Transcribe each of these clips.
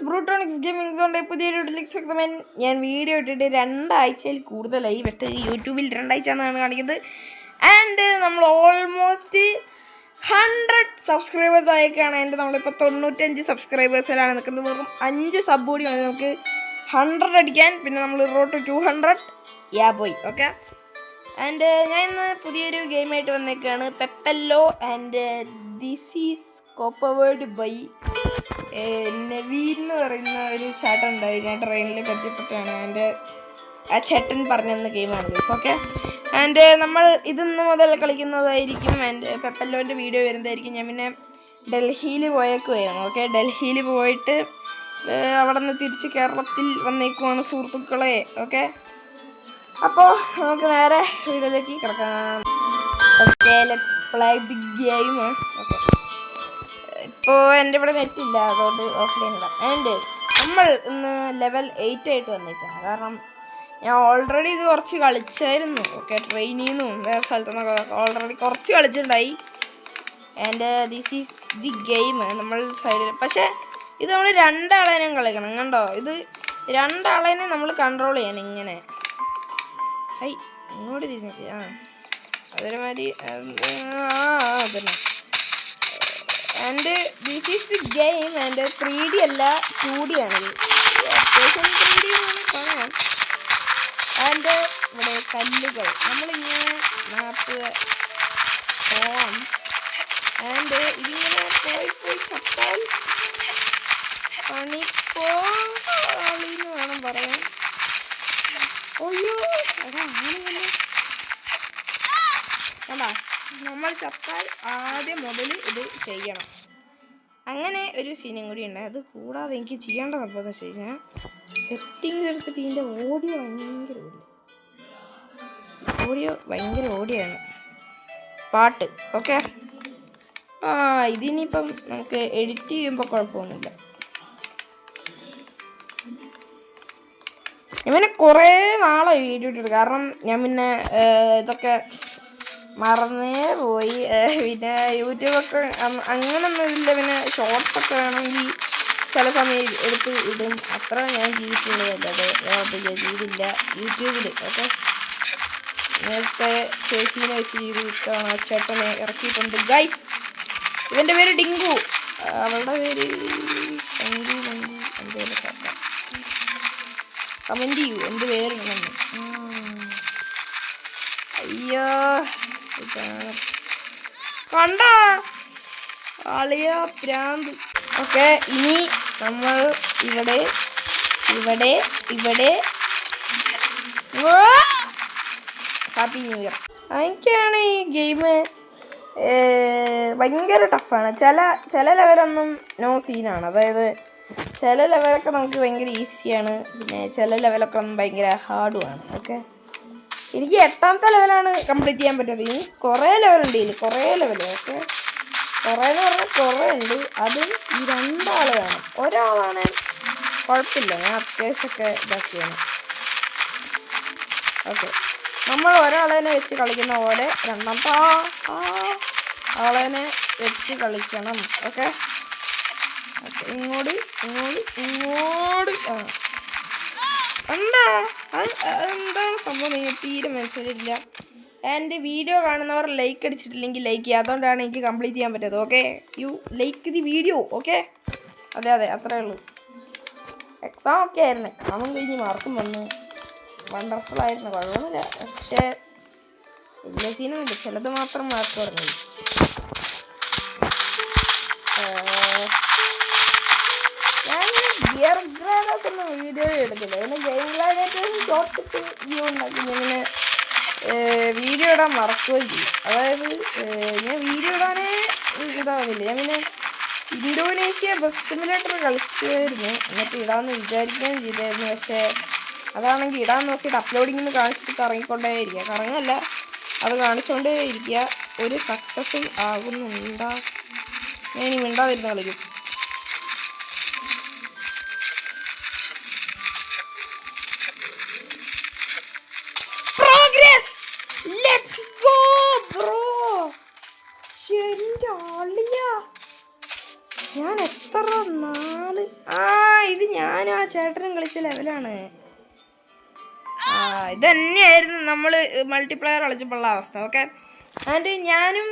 ബ്രൂട്ടോണിക്സ് gaming സോണിൻ്റെ പുതിയൊരു വീഡിയോയിലേക്ക് സ്വാഗതം. ഞാൻ വീഡിയോ ഇട്ടിട്ട് 2 ആഴ്ചയിൽ കൂടുതലായി. പക്ഷേ യൂട്യൂബിൽ 2 ആഴ്ച എന്നാണ് കാണിക്കുന്നത്. ആൻഡ് നമ്മൾ ഓൾമോസ്റ്റ് 100 സബ്സ്ക്രൈബേഴ്സ് ആയേക്കാണ്. ആൻഡ് നമ്മളിപ്പോൾ 95 സബ്സ്ക്രൈബേഴ്സിലാണ് നിൽക്കുന്നത്. വെറും 5 സബ് കൂടി മതി നമുക്ക് 100 അടിക്കാൻ. പിന്നെ നമ്മൾ റോഡ് ടു 200 പോയി. ഓക്കെ, ആൻഡ് ഞാൻ ഇന്ന് പുതിയൊരു ഗെയിമായിട്ട് വന്നേക്കാണ്. പെപ്പല്ലോ ആൻഡ് ദിസ് ഈസ് കോപ്പവേർഡ് ബൈ നവീൻ എന്ന് പറയുന്ന ഒരു ചേട്ടൻ ഉണ്ടായി. ഞാൻ ട്രെയിനിൽ പരിചയപ്പെട്ടാണ്. എൻ്റെ ആ ചേട്ടൻ പറഞ്ഞു തന്ന ഗെയിമാണ്. ഓക്കെ, ആൻഡ് നമ്മൾ ഇതിന്ന് മുതൽ കളിക്കുന്നതായിരിക്കും. ആൻഡ് പെപ്പല്ലോൻ്റെ വീഡിയോ വരുന്നതായിരിക്കും. ഞാൻ പിന്നെ ഡൽഹിയിൽ പോയേക്കുമായിരുന്നു. ഓക്കെ, ഡൽഹിയിൽ പോയിട്ട് അവിടെ നിന്ന് തിരിച്ച് കേരളത്തിൽ വന്നേക്കുവാണ് സുഹൃത്തുക്കളെ. ഓക്കെ, അപ്പോൾ നമുക്ക് നേരെ വീഡിയോയിലേക്ക് കിടക്കാം. Okay, let's play the game. Okay, ഇപ്പോൾ എൻ്റെ ഇവിടെ നെറ്റില്ല, അതുകൊണ്ട് ഓഫ്ലൈനില്ല. ആൻഡ് നമ്മൾ ഇന്ന് ലെവൽ 8 ആയിട്ട് വന്നേക്കാണ്. കാരണം ഞാൻ ഓൾറെഡി ഇത് കുറച്ച് കളിച്ചായിരുന്നു. ഓക്കെ, ട്രെയിനിൽ നിന്നും വേറെ സ്ഥലത്തു നിന്നൊക്കെ ഓൾറെഡി കുറച്ച് കളിച്ചിട്ടുണ്ടായി. And this is the game. നമ്മൾ സൈഡിൽ പക്ഷേ ഇത് നമ്മൾ 2 ആളേനെയും കളിക്കണം. കണ്ടോ, ഇത് 2 ആളേനെ നമ്മൾ കൺട്രോൾ ചെയ്യണം. ഇങ്ങനെ ഹൈ ഇങ്ങോട്ട് തിരിഞ്ഞിട്ട് അതൊരുമാതിരി അതന്നെ. And this is the game. And 3D അല്ല 2D ആണിത്. അത്യാവശ്യം 3D ആണ് കാണാൻ. ആൻഡ് ഇവിടെ കല്ലുകൾ നമ്മളിങ്ങനെ മാപ്പ് പോവാം. ആൻഡ് ഇതിങ്ങനെ പോയി കത്താൽ പണിപ്പോളിന്ന് വേണം പറയാൻ. അയ്യോ അതാ നമ്മൾ ചത്താൽ ആദ്യം മുതൽ ഇത് ചെയ്യണം. അങ്ങനെ ഒരു സീനും കൂടി ഉണ്ട്. അത് കൂടാതെ എനിക്ക് ചെയ്യേണ്ടത് എന്താണെന്ന് വെച്ച് കഴിഞ്ഞാൽ സെറ്റിങ്സ് എടുത്തിട്ട് ഇതിൻ്റെ ഓഡിയോ ഭയങ്കര ഓഡിയാണ് പാട്ട്. ഓക്കെ, ഇതിനിപ്പം നമുക്ക് എഡിറ്റ് ചെയ്യുമ്പോൾ കുഴപ്പമൊന്നുമില്ല. ഞാൻ പിന്നെ കുറേ നാളായി വീഡിയോ ഇട്ടിട്ട്. കാരണം ഞാൻ പിന്നെ ഇതൊക്കെ മറന്നേ പോയി. പിന്നെ യൂട്യൂബൊക്കെ അങ്ങനൊന്നും ഇല്ല. പിന്നെ ഷോർട്സൊക്കെ വേണമെങ്കിൽ ചില സമയം എടുത്ത് ഇടും. അത്ര ഞാൻ ചെയ്തിട്ടുള്ളതല്ല. അത് ചെയ്തില്ല യൂട്യൂബിൽ. ഓക്കെ, നേരത്തെ ചേച്ചീനെ വെച്ച് ചെയ്ത് ഇത്തവണ ചേട്ടനെ ഇറക്കിയിട്ടുണ്ട് ഗൈസ്. ഇവൻ്റെ പേര് ഡിങ്കു, അവളുടെ പേര് ശങ്കു മങ്കു എന്തേലും കേൾക്കാം. കമൻറ്റ് ചെയ്യൂ എന്ത് പേരുണ്ടെന്ന്. അയ്യോ കണ്ട ആളിയ പ്രാന്ത്. ഓക്കെ, ഇനി നമ്മൾ ഇവിടെ ഹാപ്പി ന്യൂ ഇയർ. എനിക്കാണ് ഈ ഗെയിം ഭയങ്കര ടഫാണ്. ചില ലെവലൊന്നും നോ സീനാണ്. അതായത് ചില ലെവലൊക്കെ നമുക്ക് ഭയങ്കര ഈസിയാണ്. പിന്നെ ചില ലെവലൊക്കെ ഭയങ്കര ഹാർഡുമാണ്. ഓക്കെ, എനിക്ക് 8ാമത്തെ ലെവലാണ് കംപ്ലീറ്റ് ചെയ്യാൻ പറ്റത്. ഇനി കുറേ ലെവലുണ്ട് ഇതിൽ, കുറേ ലെവൽ. ഓക്കെ, കുറേ എന്ന് പറഞ്ഞാൽ കുറേ ഉണ്ട്. അതും ഈ 2 ആൾ വേണം. ഒരാളാണ് കുഴപ്പമില്ല, ഞാൻ അത്യാവശ്യമൊക്കെ ഇതാക്കിയാണ്. ഓക്കെ, നമ്മൾ ഒരാളേനെ വെച്ച് കളിക്കുന്ന പോലെ 2ാമത്തെ ആളേനെ വെച്ച് കളിക്കണം. ഓക്കെ, ഇങ്ങോട്ട് എന്താണ് സംഭവം നിങ്ങൾ തീരെ മനസ്സിലില്ല. എൻ്റെ വീഡിയോ കാണുന്നവർ ലൈക്ക് അടിച്ചിട്ടില്ലെങ്കിൽ ലൈക്ക് ചെയ്യുക. അതുകൊണ്ടാണ് എനിക്ക് കംപ്ലീറ്റ് ചെയ്യാൻ പറ്റത്. Okay, you like the video. Okay, അതെ അത്രേ ഉള്ളൂ. എക്സാം ഒക്കെ ആയിരുന്നു. എക്സാമും കഴിഞ്ഞ് മാർക്കും വന്നു. വണ്ടർഫുൾ ആയിരുന്നു, കുഴപ്പമൊന്നുമില്ല. പക്ഷേ വലിയ സീനുണ്ട്. ചിലത് മാത്രം മാർക്ക് പറഞ്ഞു. ഗിയർ ഗ്രാനസ് ഒന്നും വീഡിയോ എടുത്തില്ല. പിന്നെ ഗെയിം ഗ്ലാഡിയേറ്റേഴ്സ് ഷോർട്ട് വ്യൂ ഉണ്ടാക്കി ഇങ്ങനെ വീഡിയോ ഇടാൻ മറക്കുകയും ചെയ്യും. അതായത് ഞാൻ വീഡിയോ ഇടാനേ ഇതാവുന്നില്ല. ഞാൻ പിന്നെ ഇന്തോനേഷ്യ ബസ് സിമുലേറ്റർ കളിക്കുമായിരുന്നു. എന്നിട്ട് ഇടാമെന്ന് വിചാരിക്കുകയും ചെയ്തായിരുന്നു. പക്ഷേ അതാണെങ്കിൽ ഇടാൻ നോക്കിയിട്ട് അപ്ലോഡിങ്ങിന് കാണിച്ചിട്ട് കറങ്ങിക്കൊണ്ടേ കറങ്ങല്ല, അത് കാണിച്ചുകൊണ്ടേ ഇരിക്കുക. ഒരു സക്സസ്ഫുൾ ആകുന്നുണ്ടാ. ഞാൻ ഇനി മിണ്ടാതിരുന്ന് കളിക്കും. Let's go, bro. ശരിയാളിയാ. ഞാൻ എത്ര നാള് ഇത് ഞാനും ആ ചേട്ടനും കളിച്ച ലെവലാണ്. ഇത് തന്നെയായിരുന്നു നമ്മൾ മൾട്ടിപ്ലെയർ കളിച്ചപ്പോഴുള്ള അവസ്ഥ. ഓക്കെ, ആൻഡ് ഞാനും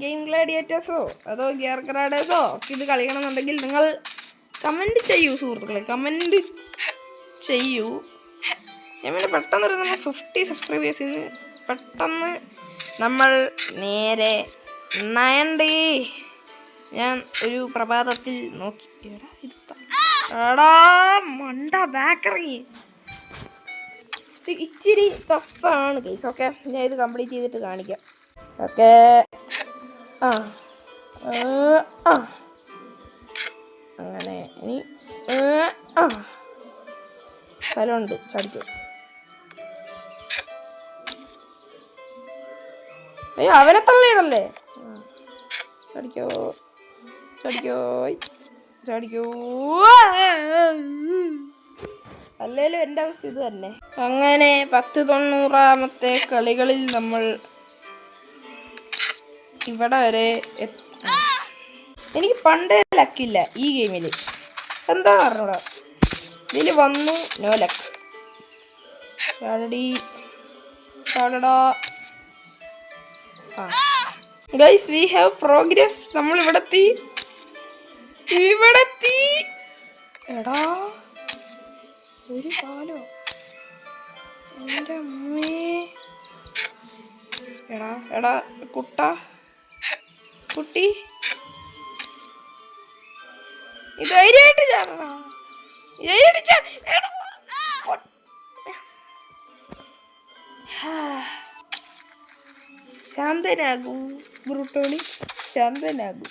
ഗെയിം ഗ്ലാഡിയേറ്റേഴ്സോ അതോ ഗിയർ ഗ്രാഡേഴ്സോ ഇത് കളിക്കണമെന്നുണ്ടെങ്കിൽ നിങ്ങൾ കമൻറ്റ് ചെയ്യൂ സുഹൃത്തുക്കളെ, കമൻറ്റ് ചെയ്യൂ. ഞാൻ പിന്നെ പെട്ടെന്ന് നമ്മൾ 50 സബ്സ്ക്രൈബേഴ്സിന് പെട്ടെന്ന് നമ്മൾ നേരെ 90. ഞാൻ ഒരു പ്രഭാതത്തിൽ നോക്കി എടാ മണ്ട ബാക്കറി ഇച്ചിരി ടഫാണ് ഗൈസ്. ഓക്കെ, ഞാൻ ഇത് കംപ്ലീറ്റ് ചെയ്തിട്ട് കാണിക്കാം. ഓക്കെ, അങ്ങനെ ഇനി സ്ഥലമുണ്ട്, ചടിക്കോ. അയ്യോ അവനെ തള്ളിയിടല്ലേ. ചടിക്കോ ചടിക്കോ ചടിക്കോ. അല്ലേലും എൻ്റെ അവസ്ഥ ഇത് തന്നെ. അങ്ങനെ 190ാമത്തെ കളികളിൽ നമ്മൾ ഇവിടെ വരെ എനിക്ക് പണ്ടേ ലക്കില്ല ഈ ഗെയിമിൽ, എന്താ പറഞ്ഞൂടാ. ഇതിൽ വന്നു no luck. Guys we have progress. നമ്മൾ ഇവിടെത്തി. എടാ ഒരു കാലോ എൻ്റെ അമ്മേ. എടാ കുട്ടി ധൈര്യമായിട്ട് ചാടണ. ശാന്തനാകൂ ബ്രൂട്ടോളി, ശാന്തനാകൂ.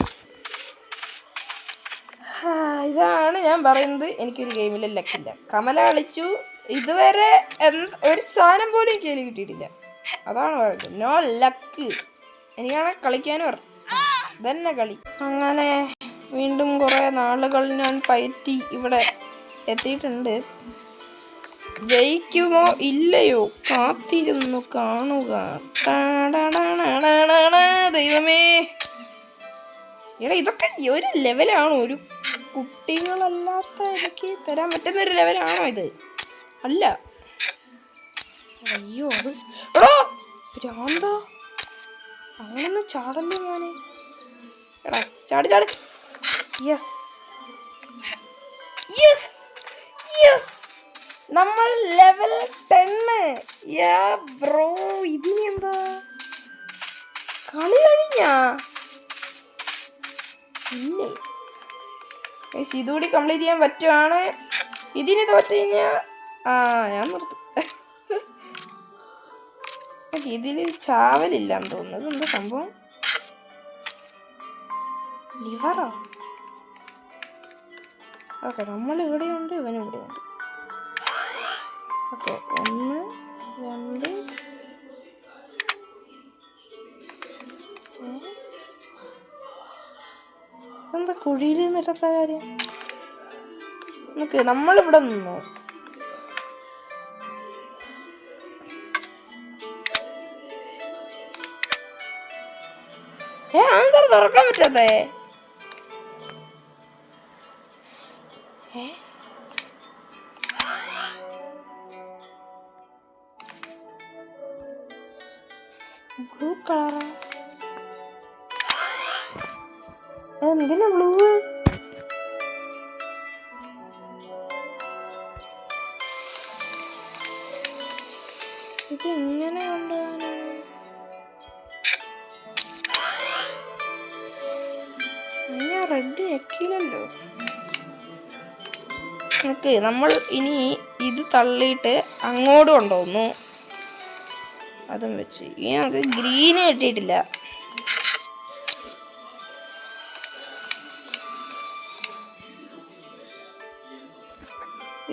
ഇതാണ് ഞാൻ പറയുന്നത്, എനിക്കൊരു ഗെയിമിൽ ലക്കില്ല. കമല കളിച്ചു, ഇതുവരെ ഒരു സാധനം പോലും എനിക്ക് അതിൽ കിട്ടിയിട്ടില്ല. അതാണ് പറയുന്നത് നോ ലക്ക്. എനിക്കാണ് കളിക്കാനും ഇതന്നെ കളി. അങ്ങനെ വീണ്ടും കുറേ നാളുകൾ ഞാൻ പയറ്റി ഇവിടെ എത്തിയിട്ടുണ്ട്. ജയിക്കുമോ ഇല്ലയോ കാത്തിരുന്നു കാണുക. ദൈവമേ, ഇതൊക്കെ ഒരു ലെവലാണോ? ഒരു കുട്ടികളല്ലാത്ത എനിക്ക് തരാൻ പറ്റുന്ന ഒരു ലെവലാണോ ഇത്? അല്ല. അയ്യോ അത് എടോ ഭ്രാന്താ, അങ്ങനൊന്നും ചാടല്ലേ മോനെ. എടാ ചാടി. യെസ് നമ്മൾ ലെവൽ 10. ബ്രോ ഇതിന് എന്താ കളി കഴിഞ്ഞാ? ഇല്ലേ, ഇതുകൂടി കംപ്ലീറ്റ് ചെയ്യാൻ പറ്റുവാണ്. ഇതിന് തോറ്റു കഴിഞ്ഞാ ഞാൻ നിർത്തും. ഇതില് ചാവലില്ലാന്ന് തോന്നുന്നത്. എന്താ സംഭവം? ലിവറോ? ഓക്കെ, നമ്മൾ ഇവിടെയുണ്ട്, ഇവനിവിടെയുണ്ട്. ഓക്കെ, 1 2. എന്താ കുഴിയിൽ നിന്നിട്ടത്ത കാര്യം? നമ്മളിവിടെ നിന്നോ? അതെന്താ തുറക്കാൻ പറ്റാത്തേ? ബ്ലൂ കളറാ? എന്തിനാ ബ്ലൂ? ഇത് എങ്ങനെ കൊണ്ടുപോകാനാണ്? ഞാൻ റെഡ് ഞെക്കിയില്ലല്ലോ. നമ്മൾ ഇനി ഇത് തള്ളിയിട്ട് അങ്ങോട്ട് കൊണ്ടുപോകുന്നു. അതും വെച്ച് ഞങ്ങൾക്ക് ഗ്രീന് കിട്ടിയിട്ടില്ല.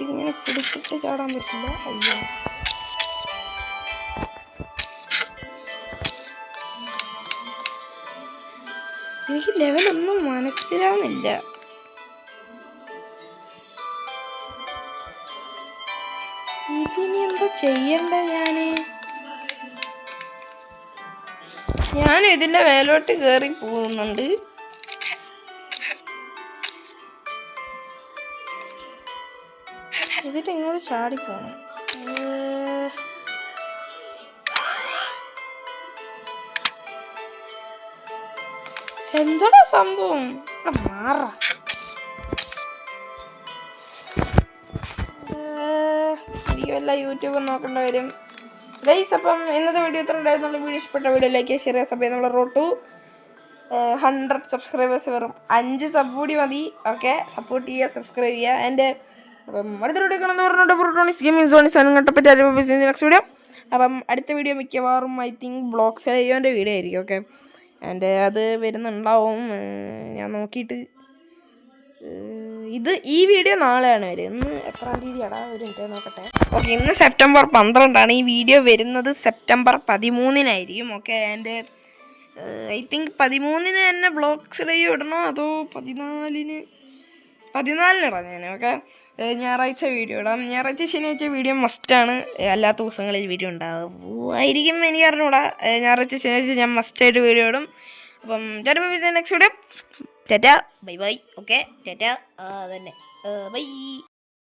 ഇങ്ങനെ പിടിച്ചിട്ട് ചാടാൻ പറ്റില്ല. അയ്യോ, എനിക്ക് ലെവലൊന്നും മനസ്സിലാവുന്നില്ല. ഇതിനി എന്താ ചെയ്യണ്ടേ? ഞാൻ ഇതിന്റെ മേലോട്ട് കയറി പോകുന്നുണ്ട്. ഇതിട്ട് ഇങ്ങോട്ട് ചാടിപ്പോണം. എന്താടാ സംഭവം? മാറ എല്ലാം യൂട്യൂബ് നോക്കേണ്ട വരും ഗൈസ്. അപ്പം ഇന്നത്തെ വീഡിയോ ഇത്ര ഉണ്ടായിരുന്നുള്ള. വീഡിയോ ഇഷ്ടപ്പെട്ട വീഡിയോ ലൈക്ക് ഷെയർ ചെയ്യുക. സബ് നമ്മൾ റോഡ് ടു 100 സബ്സ്ക്രൈബേഴ്സ് വെറും 5 സബ് കൂടി മതി. ഓക്കെ, സപ്പോർട്ട് ചെയ്യുക, സബ്സ്ക്രൈബ് ചെയ്യുക. എൻ്റെ അപ്പം അടുത്ത വീഡിയോ കാണുന്ന പറഞ്ഞിട്ട് ഗെയിമിംഗ് സോണി സാധനങ്ങളെപ്പറ്റി നെക്സ്റ്റ് വീഡിയോ. അപ്പം അടുത്ത വീഡിയോ മിക്കവാറും ഐ തിങ്ക് ബ്ലോഗ് ചെയ്യുന്നതിൻ്റെ വീഡിയോ ആയിരിക്കും. ഓക്കെ, എൻ്റെ അത് വരുന്നുണ്ടാവും. ഞാൻ നോക്കിയിട്ട് ഈ വീഡിയോ നാളെയാണ് വരും. ഇന്ന് എത്രാം തീയതിയാടാ? ഒരു മിനിറ്റ് നോക്കട്ടെ. ഓക്കെ, ഇന്ന് സെപ്റ്റംബർ 12 ഈ വീഡിയോ വരുന്നത് September 13 okay, and I think 13 തന്നെ ബ്ലോഗ്സ് ഡേ ഇടണോ അതോ 14 ഇടാം ഞാൻ. ഓക്കെ, ഞായറാഴ്ച വീഡിയോ ഇടാം. ഞായറാഴ്ച ശനിയാഴ്ച വീഡിയോ മസ്റ്റാണ്. അല്ലാത്ത ദിവസങ്ങളിൽ വീഡിയോ ഉണ്ടാവുമായിരിക്കും, എനിക്ക് അറിഞ്ഞൂടാ. ഞായറാഴ്ച ശനിയാഴ്ച ഞാൻ മസ്റ്റായിട്ട് വീഡിയോ ഇടും. അപ്പം next video. Tata bye bye. Okay, Tata തന്നെ ബൈ.